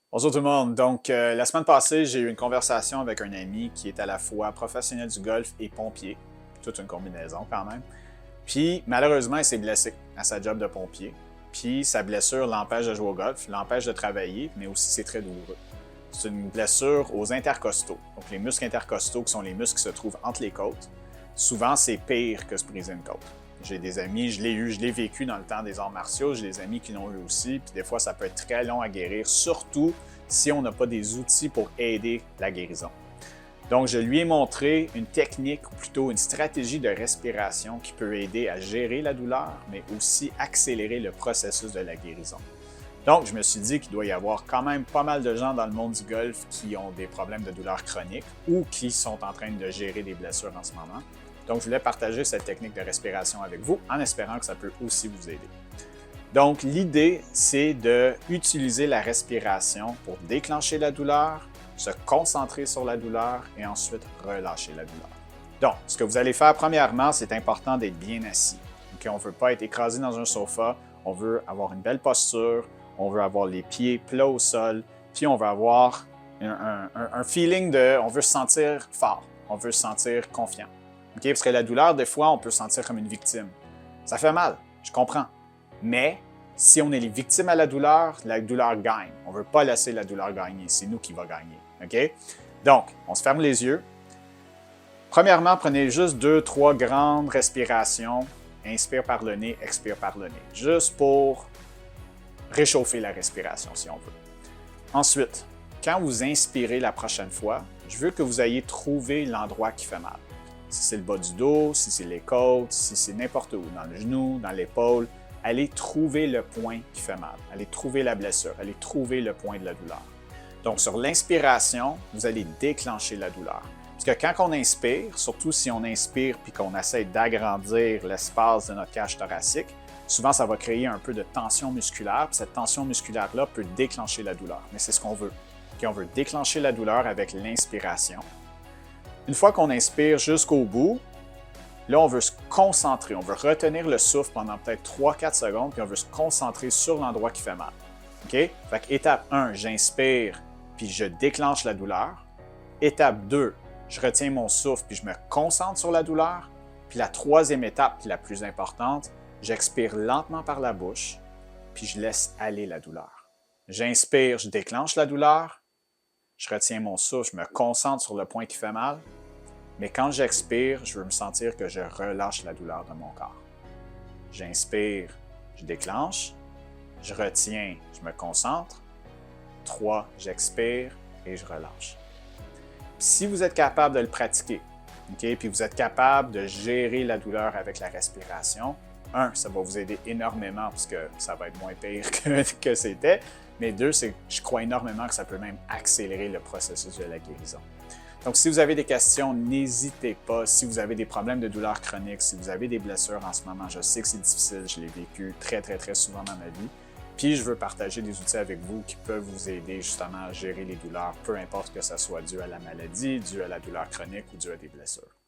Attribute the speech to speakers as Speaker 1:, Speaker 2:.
Speaker 1: Bonjour tout le monde. Donc, la semaine passée, j'ai eu une conversation avec un ami qui est à la fois professionnel du golf et pompier. Toute une combinaison quand même. Puis, malheureusement, il s'est blessé à sa job de pompier. Puis, sa blessure l'empêche de jouer au golf, l'empêche de travailler, mais aussi c'est très douloureux. C'est une blessure aux intercostaux. Donc, les muscles intercostaux, qui sont les muscles qui se trouvent entre les côtes, souvent, c'est pire que se briser une côte. J'ai des amis, je l'ai vécu dans le temps des arts martiaux, j'ai des amis qui l'ont eu aussi, puis des fois, ça peut être très long à guérir, surtout si on n'a pas des outils pour aider la guérison. Donc, je lui ai montré une technique, ou plutôt une stratégie de respiration qui peut aider à gérer la douleur, mais aussi accélérer le processus de la guérison. Donc, je me suis dit qu'il doit y avoir quand même pas mal de gens dans le monde du golf qui ont des problèmes de douleur chronique ou qui sont en train de gérer des blessures en ce moment. Donc, je voulais partager cette technique de respiration avec vous en espérant que ça peut aussi vous aider. Donc, l'idée, c'est d'utiliser la respiration pour déclencher la douleur, se concentrer sur la douleur et ensuite relâcher la douleur. Donc, ce que vous allez faire premièrement, c'est important d'être bien assis. Okay? On ne veut pas être écrasé dans un sofa, on veut avoir une belle posture, on veut avoir les pieds plats au sol, puis on veut avoir un feeling on veut se sentir fort, on veut se sentir confiant. Okay? Parce que la douleur, des fois, on peut se sentir comme une victime. Ça fait mal, je comprends. Mais si on est les victimes à la douleur gagne. On ne veut pas laisser la douleur gagner. C'est nous qui va gagner. OK? Donc, on se ferme les yeux. Premièrement, prenez juste 2-3 grandes respirations. Inspire par le nez, expire par le nez. Juste pour réchauffer la respiration, si on veut. Ensuite, quand vous inspirez la prochaine fois, je veux que vous ayez trouvé l'endroit qui fait mal. Si c'est le bas du dos, si c'est les côtes, si c'est n'importe où, dans le genou, dans l'épaule, allez trouver le point qui fait mal. Allez trouver la blessure. Allez trouver le point de la douleur. Donc, sur l'inspiration, vous allez déclencher la douleur. Parce que quand on inspire, surtout si on inspire puis qu'on essaie d'agrandir l'espace de notre cage thoracique, souvent, ça va créer un peu de tension musculaire. Puis cette tension musculaire-là peut déclencher la douleur. Mais c'est ce qu'on veut. Okay, on veut déclencher la douleur avec l'inspiration. Une fois qu'on inspire jusqu'au bout, là, on veut se concentrer. On veut retenir le souffle pendant peut-être 3-4 secondes, puis on veut se concentrer sur l'endroit qui fait mal. OK? Fait que étape 1, j'inspire, puis je déclenche la douleur. Étape 2, je retiens mon souffle, puis je me concentre sur la douleur. Puis la troisième étape, qui est la plus importante, j'expire lentement par la bouche, puis je laisse aller la douleur. J'inspire, je déclenche la douleur. Je retiens mon souffle, je me concentre sur le point qui fait mal. Mais quand j'expire, je veux me sentir que je relâche la douleur de mon corps. J'inspire, je déclenche. Je retiens, je me concentre. 3, j'expire et je relâche. Si vous êtes capable de le pratiquer, okay, puis vous êtes capable de gérer la douleur avec la respiration, 1, ça va vous aider énormément parce que ça va être moins pire que c'était. Mais 2, je crois énormément que ça peut même accélérer le processus de la guérison. Donc, si vous avez des questions, n'hésitez pas. Si vous avez des problèmes de douleur chronique, si vous avez des blessures en ce moment, je sais que c'est difficile, je l'ai vécu très, très, très souvent dans ma vie. Puis, je veux partager des outils avec vous qui peuvent vous aider justement à gérer les douleurs, peu importe que ce soit dû à la maladie, dû à la douleur chronique ou dû à des blessures.